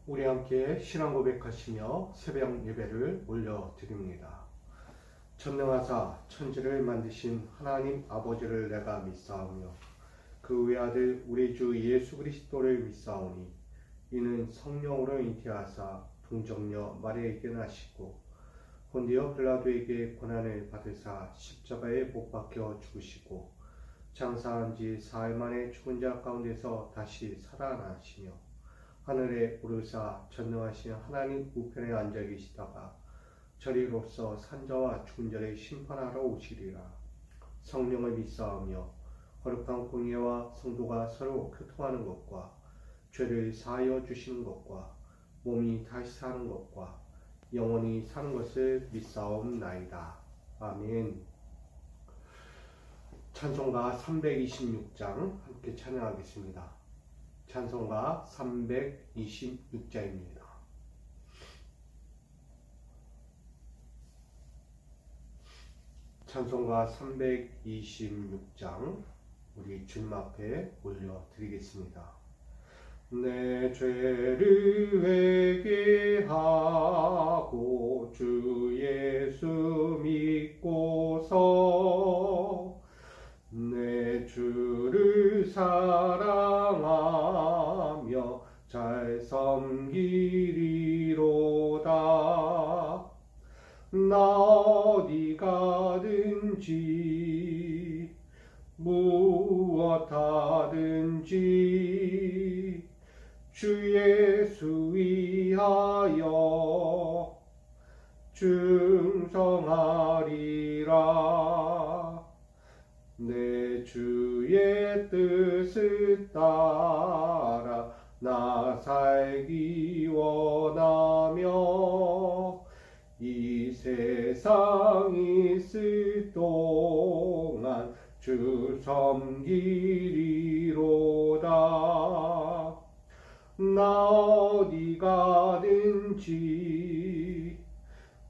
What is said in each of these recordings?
우리 함께 신앙 고백하시며 새벽 예배를 올려드립니다. 전능하사 천지를 만드신 하나님 아버지를 내가 믿사오며 그 외아들 우리 주 예수 그리스도를 믿사오니 이는 성령으로 잉태하사 동정녀 마리아에게 나시고 본디오 빌라도에게 고난을 받으사 십자가에 못 박혀 죽으시고 장사한 지 사흘 만에 죽은 자 가운데서 다시 살아나시며 하늘에 오르사 전능하신 하나님 우편에 앉아 계시다가 저리로서 산자와 죽은 자를 심판하러 오시리라. 성령을 믿사오며 거룩한 공예와 성도가 서로 교통하는 것과 죄를 사하여 주시는 것과 몸이 다시 사는 것과 영원히 사는 것을 믿사옵나이다. 아멘. 찬송가 326장 함께 찬양하겠습니다. 찬송가 326장입니다. 찬송가 326장 우리 주님 앞에 올려드리겠습니다. 내 죄를 회개하고 주 예수 믿고서 내 주를 사랑하며 잘 섬기리로다. 나 어디 가든지 무엇 하든지 주 예수 위하여 충성하리라. 내 주의 뜻을 따라 나 살기 원하며 이 세상 있을 동안 주 섬기리로다. 나 어디 가든지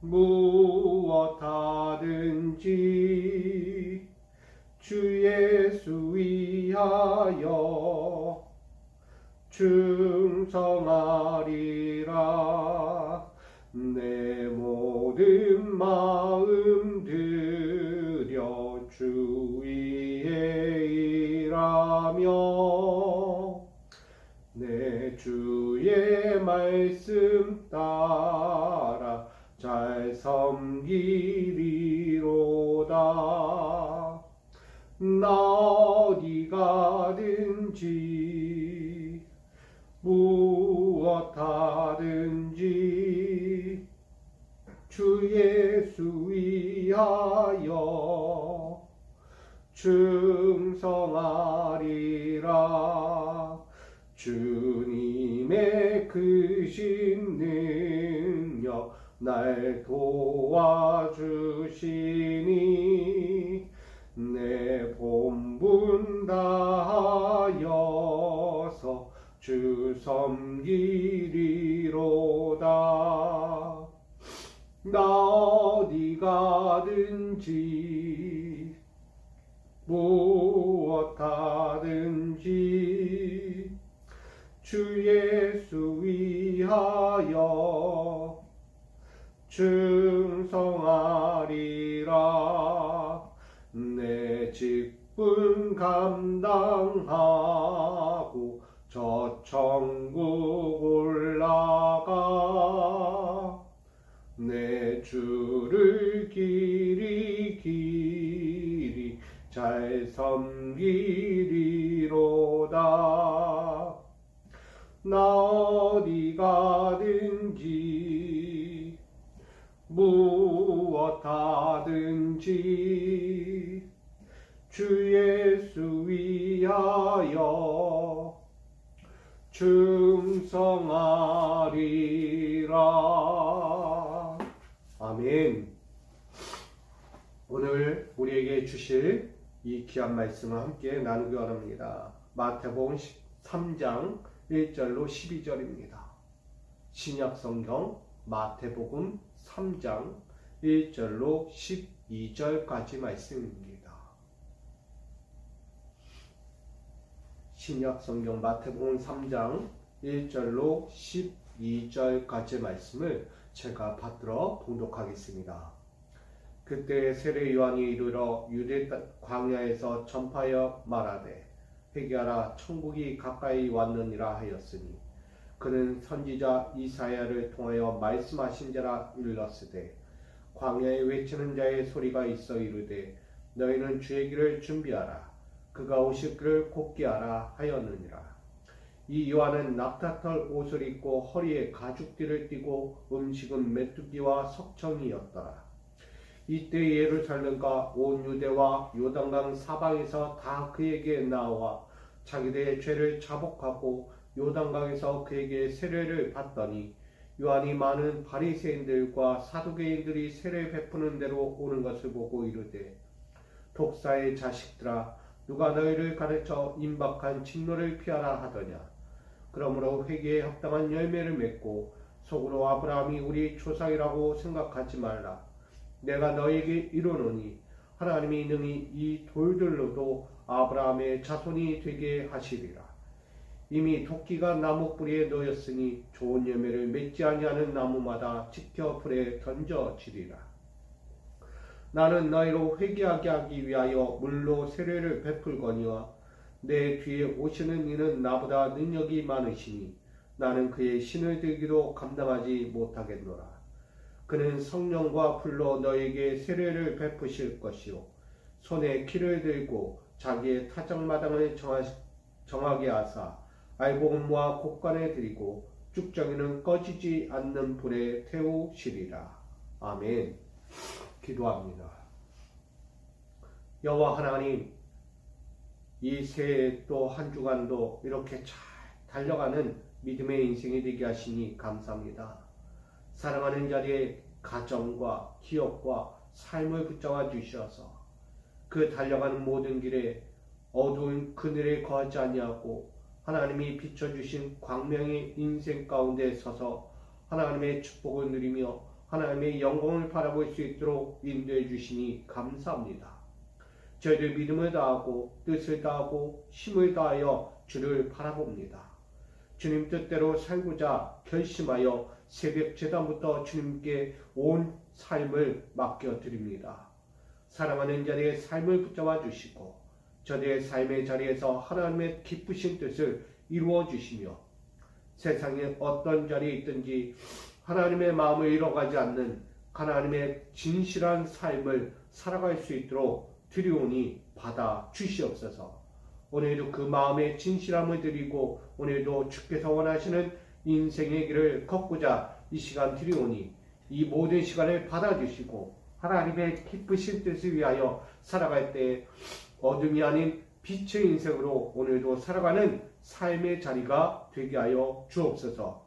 무엇 하든지 주 예수 위하여 충성하리라. 내 모든 마음 들여 주 위에 일하며 내 주의 말씀 따라 잘 섬기리로다. 나 어디 가든지 무엇 하든지 주 예수 위하여 충성하리라. 주님의 크신 능력 날 도와주시니 내 본분 다하여서 주 섬기리로다. 나 어디 가든지 무엇 하든지 주 예수 위하여 충성하리라. 내 직분 감당하고 저 천국 올라가 내 주를 길이 잘 섬기리로다. 나 어디 가든지 무엇 하든지 주 예수 위하여 충성하리라. 아멘. 오늘 우리에게 주실 이 귀한 말씀을 함께 나누기 원합니다. 마태복음 3장 1절로 12절입니다. 신약성경 마태복음 3장 1절로 12절까지 말씀입니다. 신약성경 마태복음 3장 1절로 12절까지 말씀을 제가 받들어 봉독하겠습니다. 그때 세례 요한이 이르러 유대 광야에서 전파하여 말하되 회개하라 천국이 가까이 왔느니라 하였으니 그는 선지자 이사야를 통하여 말씀하신 자라 일렀으되 광야에 외치는 자의 소리가 있어 이르되 너희는 주의 길을 준비하라 그가 오실 길을 곧게 하라 하였느니라. 이 요한은 낙타털 옷을 입고 허리에 가죽띠를 띠고 음식은 메뚜기와 석청이었더라. 이때 예루살렘과 온 유대와 요단강 사방에서 다 그에게 나와 자기들의 죄를 자복하고 요단강에서 그에게 세례를 받더니 요한이 많은 바리새인들과 사두개인들이 세례 베푸는 대로 오는 것을 보고 이르되 독사의 자식들아 누가 너희를 가르쳐 임박한 진노를 피하라 하더냐. 그러므로 회개에 합당한 열매를 맺고 속으로 아브라함이 우리 조상이라고 생각하지 말라. 내가 너에게 이르노니 하나님이 능히 이 돌들로도 아브라함의 자손이 되게 하시리라. 이미 도끼가 나무 뿌리에 놓였으니 좋은 열매를 맺지 아니하는 나무마다 지켜 불에 던져지리라. 나는 너희로 회개하게 하기 위하여 물로 세례를 베풀거니와 내 뒤에 오시는 이는 나보다 능력이 많으시니 나는 그의 신을 들기도 감당하지 못하겠노라. 그는 성령과 불로 너에게 세례를 베푸실 것이요 손에 키를 들고 자기의 타작마당을 정하게 하사 알곡음과 곡간에 드리고 쭉정이는 꺼지지 않는 불에 태우시리라. 아멘. 기도합니다. 여호와 하나님, 이 새해 또 한 주간도 이렇게 잘 달려가는 믿음의 인생이 되게 하시니 감사합니다. 사랑하는 자리에 가정과 기업과 삶을 붙잡아 주셔서 그 달려가는 모든 길에 어두운 그늘에 거하지 아니하고 하나님이 비춰주신 광명의 인생 가운데 서서 하나님의 축복을 누리며 하나님의 영광을 바라볼 수 있도록 인도해 주시니 감사합니다. 저희들 믿음을 다하고 뜻을 다하고 힘을 다하여 주를 바라봅니다. 주님 뜻대로 살고자 결심하여 새벽 제단부터 주님께 온 삶을 맡겨드립니다. 사랑하는 자리에 삶을 붙잡아 주시고 저들의 삶의 자리에서 하나님의 기쁘신 뜻을 이루어 주시며 세상에 어떤 자리에 있든지 하나님의 마음을 잃어가지 않는 하나님의 진실한 삶을 살아갈 수 있도록 드리오니 받아 주시옵소서. 오늘도 그 마음의 진실함을 드리고 오늘도 주께서 원하시는 인생의 길을 걷고자 이 시간 드리오니 이 모든 시간을 받아주시고 하나님의 기쁘신 뜻을 위하여 살아갈 때 어둠이 아닌 빛의 인생으로 오늘도 살아가는 삶의 자리가 되게 하여 주옵소서.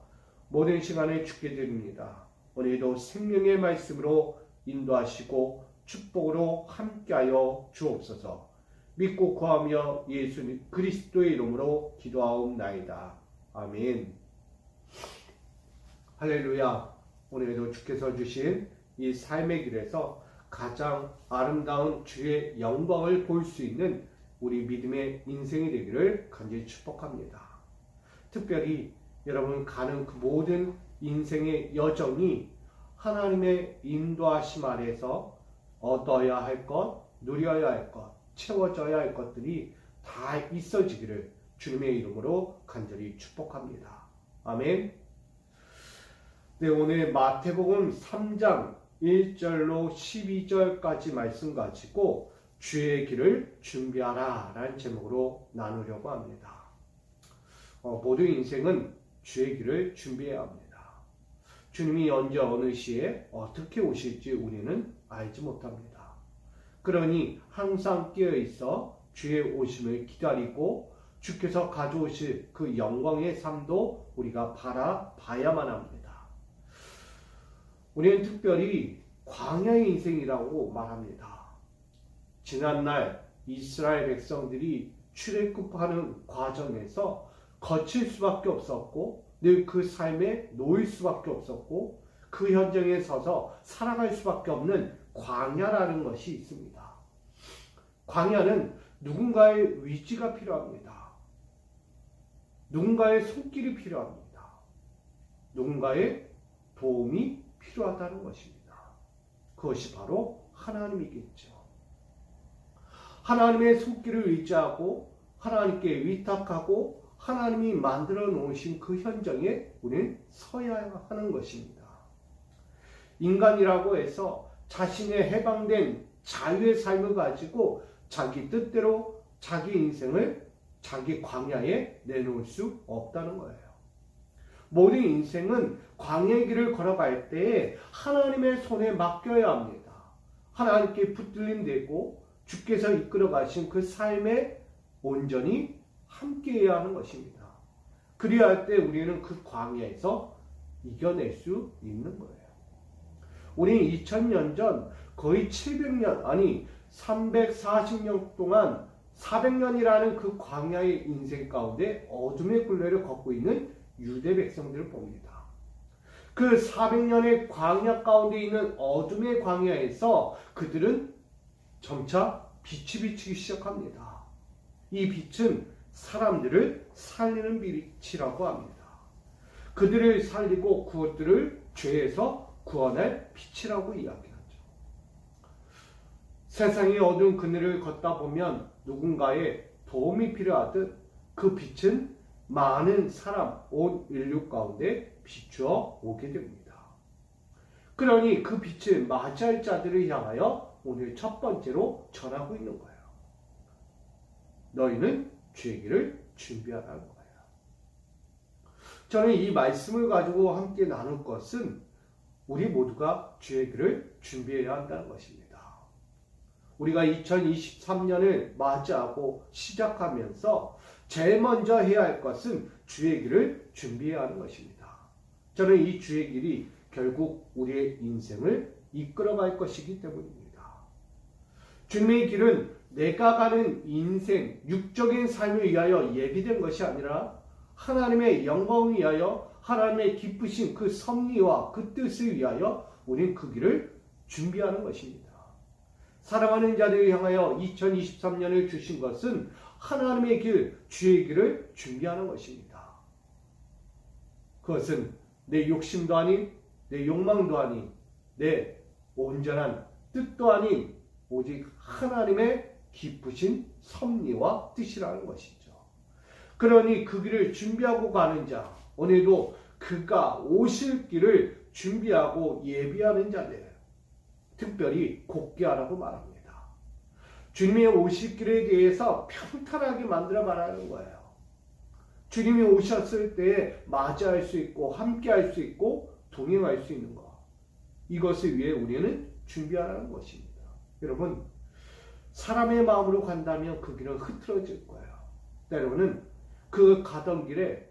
모든 시간을 주께 드립니다. 오늘도 생명의 말씀으로 인도하시고 축복으로 함께하여 주옵소서. 믿고 구하며 예수 그리스도의 이름으로 기도하옵나이다. 아멘. 할렐루야. 오늘도 주께서 주신 이 삶의 길에서 가장 아름다운 주의 영광을 볼 수 있는 우리 믿음의 인생이 되기를 간절히 축복합니다. 특별히 여러분 가는 그 모든 인생의 여정이 하나님의 인도하심 아래에서 얻어야 할 것, 누려야 할 것, 채워져야 할 것들이 다 있어지기를 주님의 이름으로 간절히 축복합니다. 아멘. 네, 오늘 마태복음 3장 1절로 12절까지 말씀 가지고 주의 길을 준비하라 라는 제목으로 나누려고 합니다. 모든 인생은 주의 길을 준비해야 합니다. 주님이 언제 어느 시에 어떻게 오실지 우리는 알지 못합니다. 그러니 항상 깨어있어 주의 오심을 기다리고 주께서 가져오실 그 영광의 삶도 우리가 바라봐야만 합니다. 우리는 특별히 광야의 인생이라고 말합니다. 지난날 이스라엘 백성들이 출애굽하는 과정에서 거칠 수밖에 없었고 늘 그 삶에 놓일 수밖에 없었고 그 현장에 서서 살아갈 수밖에 없는 광야라는 것이 있습니다. 광야는 누군가의 위지가 필요합니다. 누군가의 손길이 필요합니다. 누군가의 도움이 필요하다는 것입니다. 그것이 바로 하나님이겠죠. 하나님의 손길을 의지하고 하나님께 위탁하고 하나님이 만들어 놓으신 그 현장에 우리는 서야 하는 것입니다. 인간이라고 해서 자신의 해방된 자유의 삶을 가지고 자기 뜻대로 자기 인생을 자기 광야에 내놓을 수 없다는 거예요. 모든 인생은 광야의 길을 걸어갈 때에 하나님의 손에 맡겨야 합니다. 하나님께 붙들림 되고 주께서 이끌어 가신 그 삶에 온전히 함께해야 하는 것입니다. 그리야 할 때 우리는 그 광야에서 이겨낼 수 있는 거예요. 우리는 2000년 전 거의 700년 아니 340년 동안 400년이라는 그 광야의 인생 가운데 어둠의 굴레를 걷고 있는 유대 백성들을 봅니다. 그 400년의 광야 가운데 있는 어둠의 광야에서 그들은 점차 빛이 비치기 시작합니다. 이 빛은 사람들을 살리는 빛이라고 합니다. 그들을 살리고 그것들을 죄에서 구원할 빛이라고 이야기하죠. 세상의 어두운 그늘을 걷다 보면 누군가의 도움이 필요하듯 그 빛은 많은 사람, 온 인류 가운데 비추어 오게 됩니다. 그러니 그 빛을 맞이할 자들을 향하여 오늘 첫 번째로 전하고 있는 거예요. 너희는 주의 길을 준비하라는 거예요. 저는 이 말씀을 가지고 함께 나눌 것은 우리 모두가 주의 길을 준비해야 한다는 것입니다. 우리가 2023년을 맞이하고 시작하면서 제일 먼저 해야 할 것은 주의 길을 준비해야 하는 것입니다. 저는 이 주의 길이 결국 우리의 인생을 이끌어갈 것이기 때문입니다. 주님의 길은 내가 가는 인생, 육적인 삶을 위하여 예비된 것이 아니라 하나님의 영광을 위하여 하나님의 기쁘신 그 섭리와 그 뜻을 위하여 우리는 그 길을 준비하는 것입니다. 사랑하는 자들을 향하여 2023년을 주신 것은 하나님의 길, 주의 길을 준비하는 것입니다. 그것은 내 욕심도 아닌, 내 욕망도 아닌, 내 온전한 뜻도 아닌 오직 하나님의 기쁘신 섭리와 뜻이라는 것이죠. 그러니 그 길을 준비하고 가는 자, 오늘도 그가 오실 길을 준비하고 예비하는 자들, 특별히 곧게 하라고 말합니다. 주님의 오실 길에 대해서 평탄하게 만들어 가라는 거예요. 주님이 오셨을 때 맞이할 수 있고 함께할 수 있고 동행할 수 있는 것, 이것을 위해 우리는 준비하라는 것입니다. 여러분, 사람의 마음으로 간다면 그 길은 흐트러질 거예요. 때로는 그 가던 길에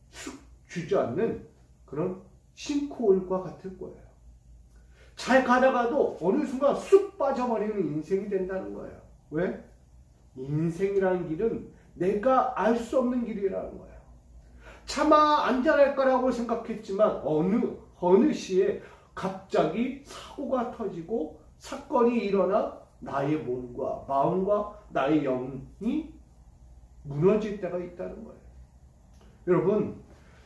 쑥 주저앉는 그런 싱크홀과 같을 거예요. 잘 가다가도 어느 순간 쑥 빠져버리는 인생이 된다는 거예요. 왜? 인생이라는 길은 내가 알 수 없는 길이라는 거예요. 차마 안전할 거라고 생각했지만 어느 시에 갑자기 사고가 터지고 사건이 일어나 나의 몸과 마음과 나의 영이 무너질 때가 있다는 거예요. 여러분,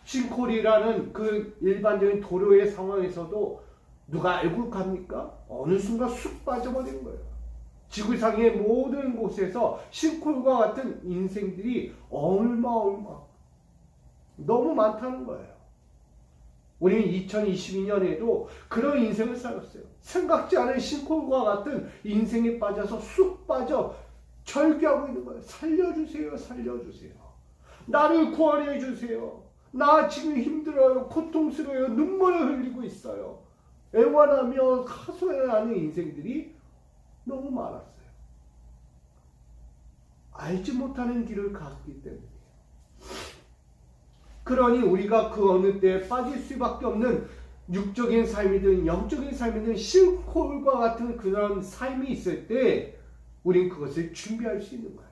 싱크홀이라는 그 일반적인 도로의 상황에서도 누가 알고 갑니까? 어느 순간 쑥 빠져버리는 거예요. 지구상의 모든 곳에서 싱크홀과 같은 인생들이 얼마 너무 많다는 거예요. 우리는 2022년에도 그런 인생을 살았어요. 생각지 않은 싱크홀과 같은 인생에 빠져서 쑥 빠져 절규하고 있는 거예요. 살려주세요, 살려주세요. 나를 구원해 주세요. 나 지금 힘들어요, 고통스러워요, 눈물을 흘리고 있어요. 애원하며 하소연하는 인생들이 너무 많았어요. 알지 못하는 길을 갔기 때문이에요. 그러니 우리가 그 어느 때에 빠질 수밖에 없는 육적인 삶이든 영적인 삶이든 싱크홀과 같은 그런 삶이 있을 때 우린 그것을 준비할 수 있는 거예요.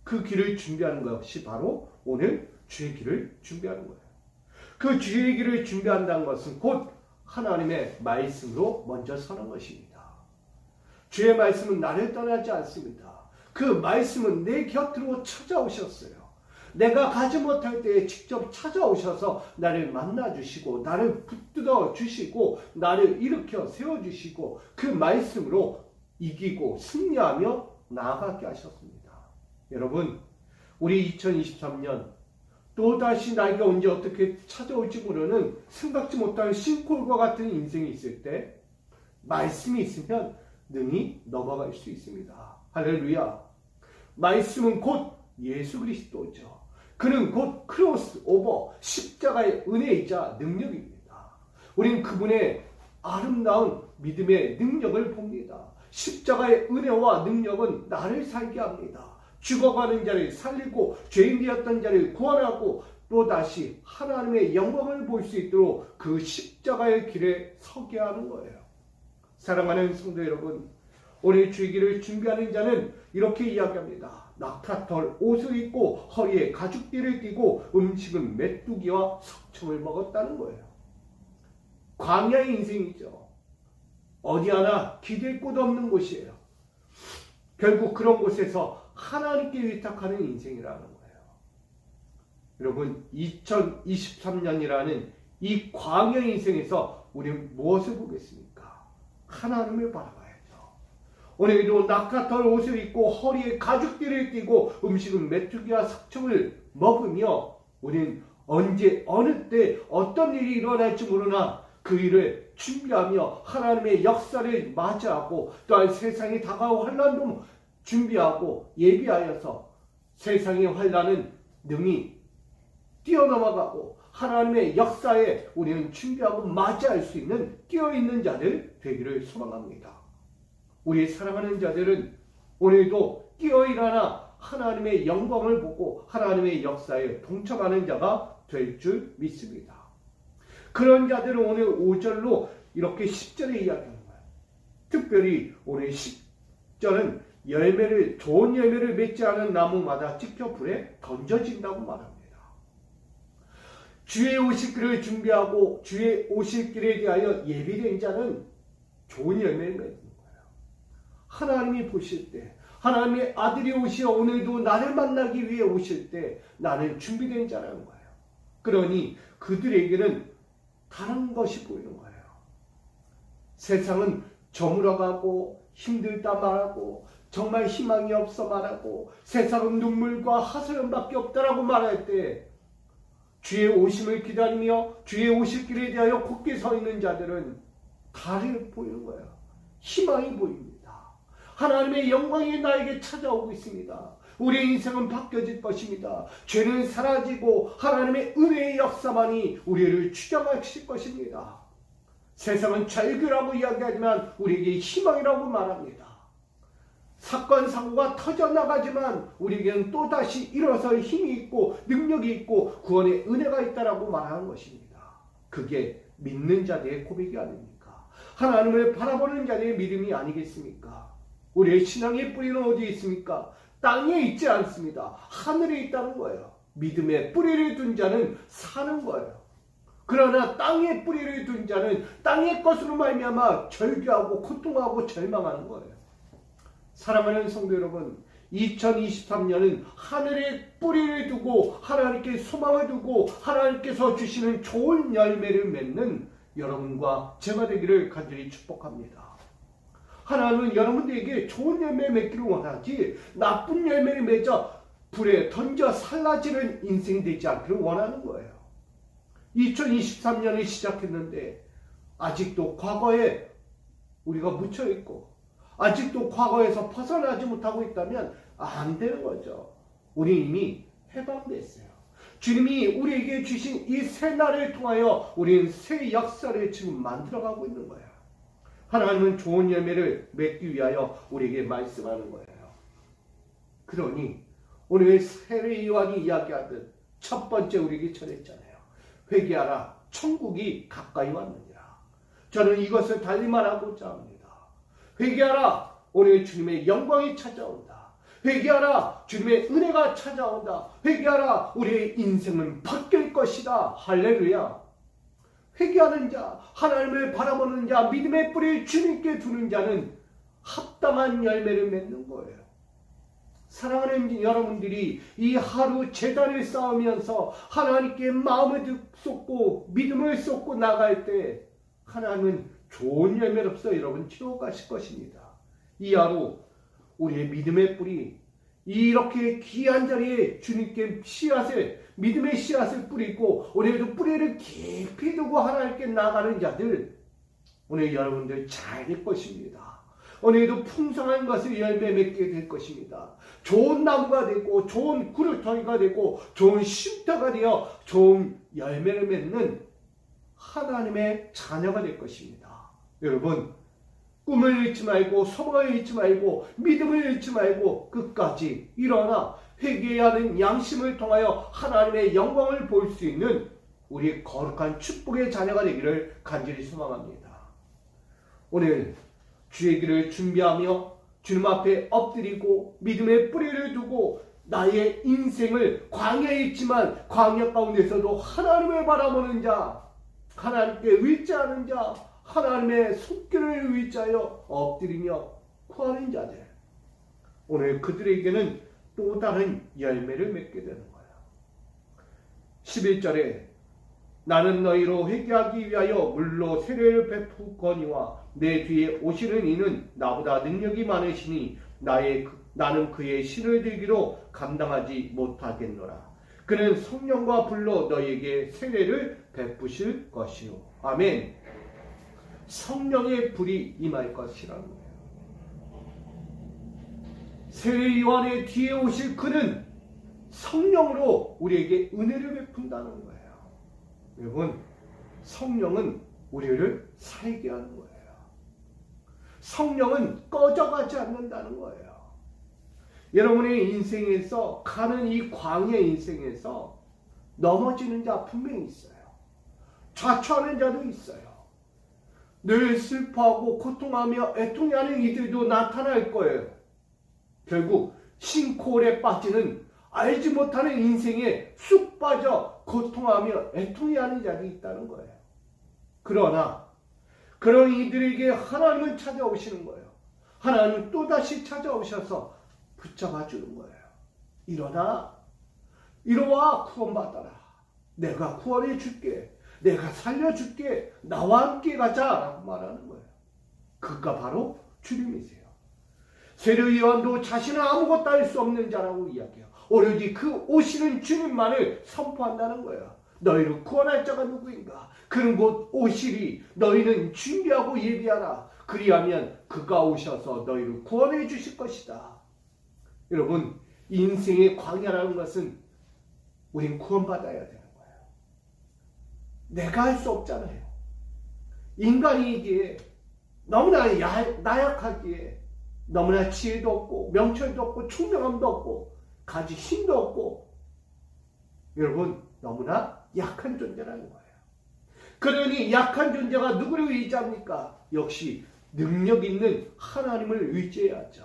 그 길을 준비하는 것이 바로 오늘 주의 길을 준비하는 거예요. 그 주의 길을 준비한다는 것은 곧 하나님의 말씀으로 먼저 서는 것입니다. 주의 말씀은 나를 떠나지 않습니다. 그 말씀은 내 곁으로 찾아오셨어요. 내가 가지 못할 때에 직접 찾아오셔서 나를 만나주시고 나를 붙들어 주시고 나를 일으켜 세워주시고 그 말씀으로 이기고 승리하며 나아가게 하셨습니다. 여러분, 우리 2023년 또다시 나에게 언제 어떻게 찾아올지 모르는 생각지 못한 싱크홀과 같은 인생이 있을 때 말씀이 있으면 능히 넘어갈 수 있습니다. 할렐루야. 말씀은 곧 예수 그리스도죠. 그는 곧 크로스 오버 십자가의 은혜이자 능력입니다. 우린 그분의 아름다운 믿음의 능력을 봅니다. 십자가의 은혜와 능력은 나를 살게 합니다. 죽어가는 자를 살리고 죄인 되었던 자를 구원하고 또다시 하나님의 영광을 볼 수 있도록 그 십자가의 길에 서게 하는 거예요. 사랑하는 성도 여러분, 오늘 주일기를 준비하는 자는 이렇게 이야기합니다. 낙타털 옷을 입고 허리에 가죽띠를 띠고 음식은 메뚜기와 석청을 먹었다는 거예요. 광야의 인생이죠. 어디 하나 기댈 곳 없는 곳이에요. 결국 그런 곳에서 하나님께 위탁하는 인생이라는 거예요. 여러분, 2023년이라는 이 광야 인생에서 우리는 무엇을 보겠습니까? 하나님을 바라봐야죠. 오늘도 낙타털 옷을 입고 허리에 가죽띠를 띠고 음식은 메뚜기와 석청을 먹으며 우리는 언제 어느 때 어떤 일이 일어날지 모르나 그 일을 준비하며 하나님의 역사를 맞이하고 또한 세상이 다가올 환난도 준비하고 예비하여서 세상의 환난은 능히 뛰어넘어가고 하나님의 역사에 우리는 준비하고 맞이할 수 있는 끼어있는 자들 되기를 소망합니다. 우리 사랑하는 자들은 오늘도 끼어일어나 하나님의 영광을 보고 하나님의 역사에 동참하는 자가 될 줄 믿습니다. 그런 자들은 오늘 5절로 이렇게 10절에 이야기하는 거예요. 특별히 오늘 10절은 좋은 열매를 맺지 않은 나무마다 찍혀 불에 던져진다고 말합니다. 주의 오실 길을 준비하고 주의 오실 길에 대하여 예비된 자는 좋은 열매를 맺는 거예요. 하나님이 보실 때, 하나님의 아들이 오시어 오늘도 나를 만나기 위해 오실 때 나는 준비된 자라는 거예요. 그러니 그들에게는 다른 것이 보이는 거예요. 세상은 저물어가고 힘들다 말하고 정말 희망이 없어 말하고 세상은 눈물과 하소연밖에 없다라고 말할 때 주의 오심을 기다리며 주의 오실 길에 대하여 굳게 서 있는 자들은 달이 보이는 거예요. 희망이 보입니다. 하나님의 영광이 나에게 찾아오고 있습니다. 우리의 인생은 바뀌어질 것입니다. 죄는 사라지고 하나님의 은혜의 역사만이 우리를 추장하실 것입니다. 세상은 절규라고 이야기하지만 우리에게 희망이라고 말합니다. 사건 사고가 터져나가지만 우리에게는 또다시 일어설 힘이 있고 능력이 있고 구원의 은혜가 있다라고 말하는 것입니다. 그게 믿는 자들의 고백이 아닙니까? 하나님을 바라보는 자들의 믿음이 아니겠습니까? 우리의 신앙의 뿌리는 어디에 있습니까? 땅에 있지 않습니다. 하늘에 있다는 거예요. 믿음의 뿌리를 둔 자는 사는 거예요. 그러나 땅에 뿌리를 둔 자는 땅의 것으로 말미암아 절규하고 고통하고 절망하는 거예요. 사랑하는 성도 여러분, 2023년은 하늘에 뿌리를 두고 하나님께 소망을 두고 하나님께서 주시는 좋은 열매를 맺는 여러분과 제가 되기를 간절히 축복합니다. 하나님은 여러분들에게 좋은 열매 맺기를 원하지 나쁜 열매를 맺어 불에 던져 살라지는 인생이 되지 않기를 원하는 거예요. 2023년을 시작했는데 아직도 과거에 우리가 묻혀있고 아직도 과거에서 벗어나지 못하고 있다면 안 되는 거죠. 우리 이미 해방됐어요. 주님이 우리에게 주신 이 새 날을 통하여 우리는 새 역사를 지금 만들어가고 있는 거예요. 하나님은 좋은 열매를 맺기 위하여 우리에게 말씀하는 거예요. 그러니 오늘 세례 요한이 이야기하듯 첫 번째 우리에게 전했잖아요. 회개하라, 천국이 가까이 왔느니라. 저는 이것을 달리 말하고자 합니다. 회개하라, 오늘 주님의 영광이 찾아온다. 회개하라, 주님의 은혜가 찾아온다. 회개하라, 우리의 인생은 바뀔 것이다. 할렐루야. 회개하는 자, 하나님을 바라보는 자, 믿음의 뿌리를 주님께 두는 자는 합당한 열매를 맺는 거예요. 사랑하는 여러분들이 이 하루 제단을 쌓으면서 하나님께 마음을 쏟고 믿음을 쏟고 나갈 때 하나님은 좋은 열매로서 여러분 채워가실 것입니다. 이 하루 우리의 믿음의 뿌리, 이렇게 귀한 자리에 주님께 씨앗을, 믿음의 씨앗을 뿌리고 오늘도 뿌리를 깊이 두고 하나님께 나가는 자들, 오늘 여러분들 잘 될 것입니다. 오늘도 풍성한 것을 열매 맺게 될 것입니다. 좋은 나무가 되고 좋은 구루터기가 되고 좋은 쉼터가 되어 좋은 열매를 맺는 하나님의 자녀가 될 것입니다. 여러분, 꿈을 잃지 말고 소망을 잃지 말고 믿음을 잃지 말고 끝까지 일어나 회개해야 하는 양심을 통하여 하나님의 영광을 볼 수 있는 우리 거룩한 축복의 자녀가 되기를 간절히 소망합니다. 오늘 주의 길을 준비하며 주님 앞에 엎드리고 믿음의 뿌리를 두고 나의 인생을 광야에 있지만 광야 가운데서도 하나님을 바라보는 자, 하나님께 의지하는 자, 하나님의 손길을 의지하여 엎드리며 구하는 자들, 오늘 그들에게는 또 다른 열매를 맺게 되는 거예요. 11절에 나는 너희로 회개하기 위하여 물로 세례를 베푸거니와 내 뒤에 오시는 이는 나보다 능력이 많으시니 나는 그의 신을 들기로 감당하지 못하겠노라. 그는 성령과 불로 너희에게 세례를 베푸실 것이요. 아멘. 성령의 불이 임할 것이라는 거예요. 세례 요한의 뒤에 오실 그는 성령으로 우리에게 은혜를 베푼다는 거예요. 여러분, 성령은 우리를 살게 하는 거예요. 성령은 꺼져가지 않는다는 거예요. 여러분의 인생에서 가는 이 광야 인생에서 넘어지는 자 분명히 있어요. 좌초하는 자도 있어요. 늘 슬퍼하고 고통하며 애통해하는 이들도 나타날 거예요. 결국 싱크홀에 빠지는 알지 못하는 인생에 쑥 빠져 고통하며 애통해하는 자들이 있다는 거예요. 그러나 그런 이들에게 하나님은 찾아오시는 거예요. 하나님은 또다시 찾아오셔서 붙잡아 주는 거예요. 일어나, 일어와 구원받아라. 내가 구원해 줄게. 내가 살려줄게. 나와 함께 가자 라고 말하는 거예요. 그가 바로 주님이세요. 세례 요한도 자신은 아무것도 할 수 없는 자라고 이야기해요. 오로지 그 오시는 주님만을 선포한다는 거예요. 너희를 구원할 자가 누구인가? 그는 곧 오시리. 너희는 준비하고 예비하라. 그리하면 그가 오셔서 너희를 구원해 주실 것이다. 여러분, 인생의 광야라는 것은 우린 구원받아야 되는 거예요. 내가 할 수 없잖아요. 인간이기에 너무나 나약하기에 너무나 지혜도 없고 명철도 없고 총명함도 없고 가질 힘도 없고 여러분 너무나 약한 존재라는 거예요. 그러니 약한 존재가 누구를 의지합니까? 역시 능력 있는 하나님을 의지해야죠.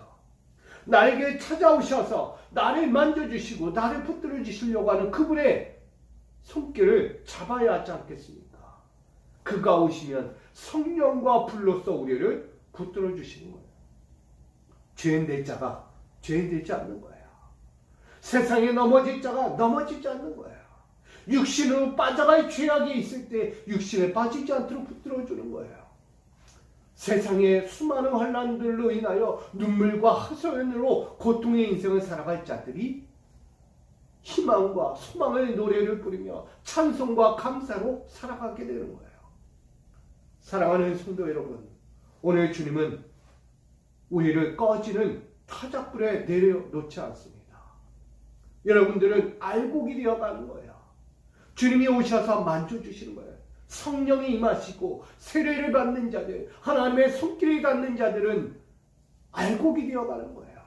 나에게 찾아오셔서 나를 만져주시고 나를 붙들어 주시려고 하는 그분의 손길을 잡아야 하지 않겠습니까? 그가 오시면 성령과 불로써 우리를 붙들어 주시는 거예요. 죄인 될 자가 죄인 되지 않는 거예요. 세상에 넘어질 자가 넘어지지 않는 거예요. 육신으로 빠져갈 죄악이 있을 때 육신에 빠지지 않도록 붙들어 주는 거예요. 세상의 수많은 환난들로 인하여 눈물과 하소연으로 고통의 인생을 살아갈 자들이 희망과 소망의 노래를 부르며 찬송과 감사로 살아가게 되는 거예요. 사랑하는 성도 여러분, 오늘 주님은 우리를 꺼지는 타작불에 내려놓지 않습니다. 여러분들은 알곡이 되어가는 거예요. 주님이 오셔서 만져주시는 거예요. 성령이 임하시고 세례를 받는 자들, 하나님의 손길을 갖는 자들은 알곡이 되어가는 거예요.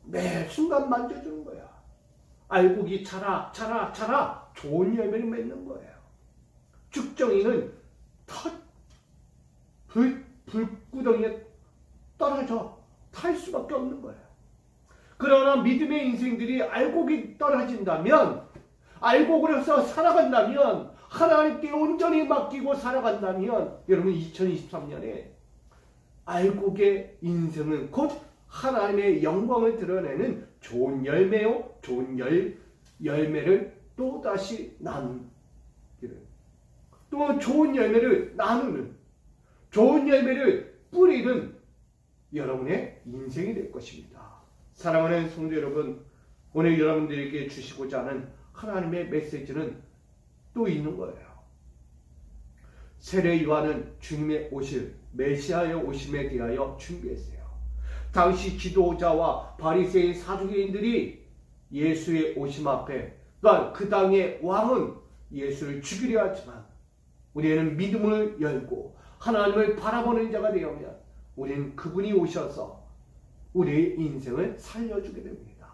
매 순간 만져주는 거예요. 알곡이 자라 좋은 열매를 맺는 거예요. 죽정이는 불구덩이에 떨어져 탈 수밖에 없는 거예요. 그러나 믿음의 인생들이 알곡이 떨어진다면, 알곡으로서 살아간다면, 하나님께 온전히 맡기고 살아간다면 여러분 2023년에 알곡의 인생은 곧 하나님의 영광을 드러내는 좋은 열매요, 좋은 열매를 또다시 나누는, 또 좋은 열매를 나누는, 좋은 열매를 뿌리는 여러분의 인생이 될 것입니다. 사랑하는 성도 여러분, 오늘 여러분들에게 주시고자 하는 하나님의 메시지는 또 있는 거예요. 세례 요한은 주님의 오실 메시아의 오심에 대하여 준비했어요. 당시 지도자와 바리새인 사두개인들이 예수의 오심 앞에, 또한 그 땅의 왕은 예수를 죽이려 하지만 우리는 믿음을 열고 하나님을 바라보는 자가 되면 우리는 그분이 오셔서 우리의 인생을 살려주게 됩니다.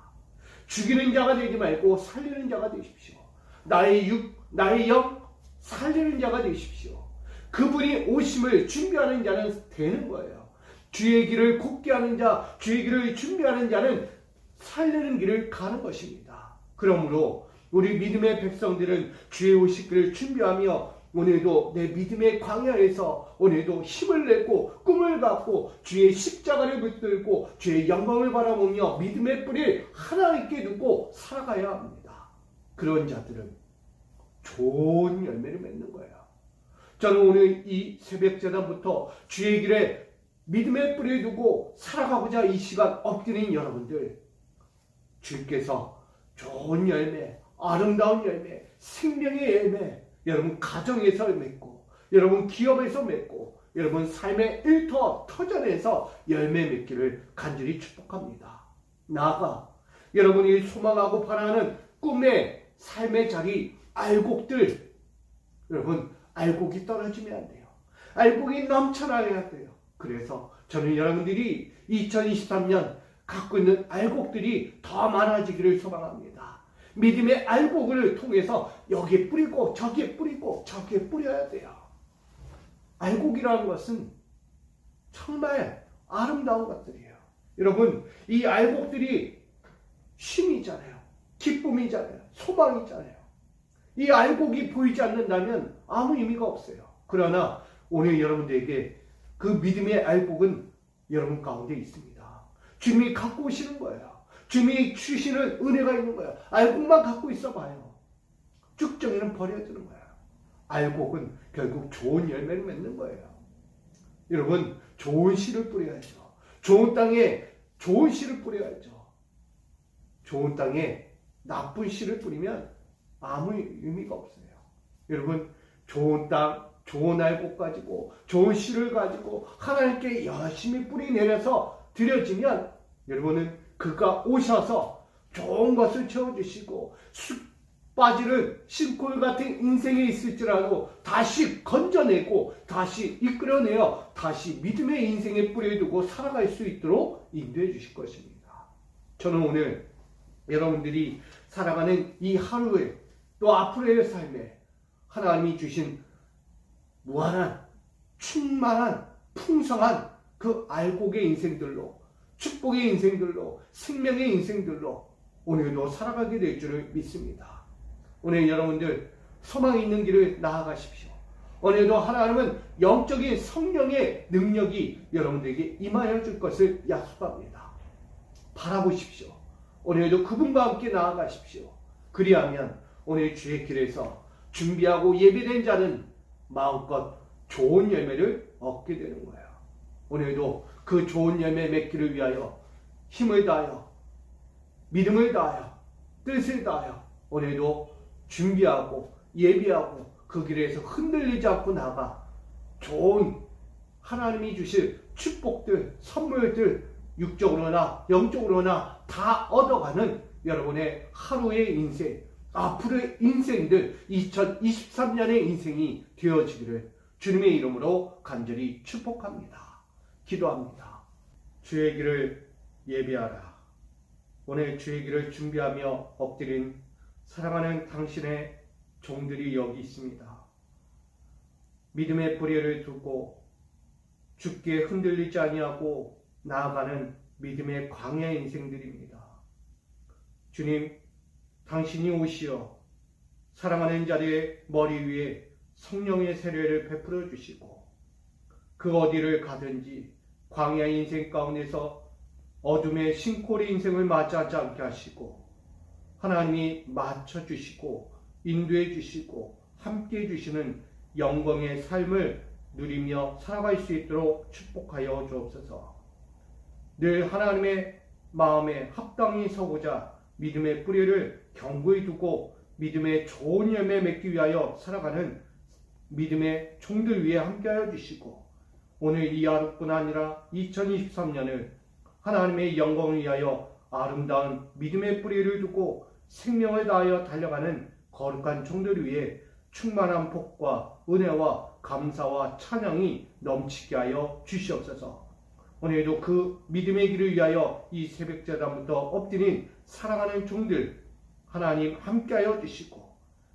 죽이는 자가 되지 말고 살리는 자가 되십시오. 나의 영 살리는 자가 되십시오. 그분이 오심을 준비하는 자는 되는 거예요. 주의 길을 곱게 하는 자, 주의 길을 준비하는 자는 살리는 길을 가는 것입니다. 그러므로 우리 믿음의 백성들은 주의 오시기를 준비하며 오늘도 내 믿음의 광야에서 오늘도 힘을 내고 꿈을 갖고 주의 십자가를 붙들고 주의 영광을 바라보며 믿음의 뿌리를 하나님께 두고 살아가야 합니다. 그런 자들은 좋은 열매를 맺는 거예요. 저는 오늘 이 새벽재단부터 주의 길에 믿음의 뿌리를 두고 살아가고자 이 시간 엎드린 여러분들, 주께서 좋은 열매, 아름다운 열매, 생명의 열매, 여러분 가정에서 맺고, 여러분 기업에서 맺고, 여러분 삶의 터전에서 열매 맺기를 간절히 축복합니다. 나아가 여러분이 소망하고 바라는 꿈의 삶의 자리, 알곡들, 여러분 알곡이 떨어지면 안 돼요. 알곡이 넘쳐나야 돼요. 그래서 저는 여러분들이 2023년 갖고 있는 알곡들이 더 많아지기를 소망합니다. 믿음의 알곡을 통해서 여기에 뿌리고 저기에 뿌리고 저기에 뿌려야 돼요. 알곡이라는 것은 정말 아름다운 것들이에요. 여러분, 이 알곡들이 쉼이잖아요. 기쁨이잖아요. 소망이잖아요. 이 알곡이 보이지 않는다면 아무 의미가 없어요. 그러나 오늘 여러분들에게 그 믿음의 알곡은 여러분 가운데 있습니다. 주님이 갖고 오시는 거예요. 주님이 주시는 은혜가 있는 거예요. 알곡만 갖고 있어봐요. 쭉정이는 버려두는 거예요. 알곡은 결국 좋은 열매를 맺는 거예요. 여러분, 좋은 씨를 뿌려야죠. 좋은 땅에 좋은 씨를 뿌려야죠. 좋은 땅에 나쁜 씨를 뿌리면 아무 의미가 없어요. 여러분, 좋은 땅, 좋은 알곡 가지고 좋은 씨를 가지고 하나님께 열심히 뿌리 내려서 드려지면 여러분은 그가 오셔서 좋은 것을 채워주시고 쑥 빠지는 싱콜 같은 인생에 있을지라도 다시 건져내고 다시 이끌어내어 다시 믿음의 인생에 뿌려두고 살아갈 수 있도록 인도해 주실 것입니다. 저는 오늘 여러분들이 살아가는 이 하루에 또 앞으로의 삶에 하나님이 주신 무한한 충만한 풍성한 그 알곡의 인생들로, 축복의 인생들로, 생명의 인생들로 오늘도 살아가게 될 줄을 믿습니다. 오늘 여러분들 소망이 있는 길을 나아가십시오. 오늘도 하나님은 영적인 성령의 능력이 여러분들에게 임하여 줄 것을 약속합니다. 바라보십시오. 오늘도 그분과 함께 나아가십시오. 그리하면 오늘 주의 길에서 준비하고 예배된 자는 마음껏 좋은 열매를 얻게 되는 거예요. 오늘도 그 좋은 열매 맺기를 위하여 힘을 다하여 믿음을 다하여 뜻을 다하여 오늘도 준비하고 예비하고 그 길에서 흔들리지 않고 나가 좋은 하나님이 주실 축복들, 선물들 육적으로나 영적으로나 다 얻어가는 여러분의 하루의 인생, 앞으로의 인생들 2023년의 인생이 되어지기를 주님의 이름으로 간절히 축복합니다. 기도합니다. 주의 길을 예비하라. 오늘 주의 길을 준비하며 엎드린 사랑하는 당신의 종들이 여기 있습니다. 믿음의 뿌리를 두고 죽게 흔들리지 아니하고 나아가는 믿음의 광야 인생들입니다. 주님, 당신이 오시어 사랑하는 자리의 머리 위에 성령의 세례를 베풀어 주시고 그 어디를 가든지 광야 인생 가운데서 어둠의 신골의 인생을 맞이하지 않게 하시고 하나님이 맞춰주시고 인도해 주시고 함께해 주시는 영광의 삶을 누리며 살아갈 수 있도록 축복하여 주옵소서. 늘 하나님의 마음에 합당히 서고자 믿음의 뿌리를 견고히 두고 믿음의 좋은 열매 맺기 위하여 살아가는 믿음의 종들 위해 함께하여 주시고 오늘 이 하루뿐 아니라 2023년을 하나님의 영광을 위하여 아름다운 믿음의 뿌리를 두고 생명을 다하여 달려가는 거룩한 종들 위해 충만한 복과 은혜와 감사와 찬양이 넘치게 하여 주시옵소서. 오늘도 그 믿음의 길을 위하여 이 새벽제단부터 엎드린 사랑하는 종들 하나님 함께하여 주시고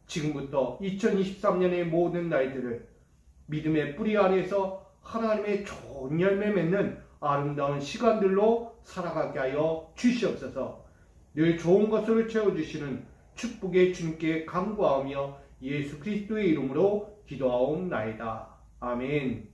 지금부터 2023년의 모든 날들을 믿음의 뿌리 아래에서 하나님의 좋은 열매 맺는 아름다운 시간들로 살아가게 하여 주시옵소서. 늘 좋은 것으로 채워주시는 축복의 주님께 간구하며 예수 그리스도의 이름으로 기도하옵나이다. 아멘.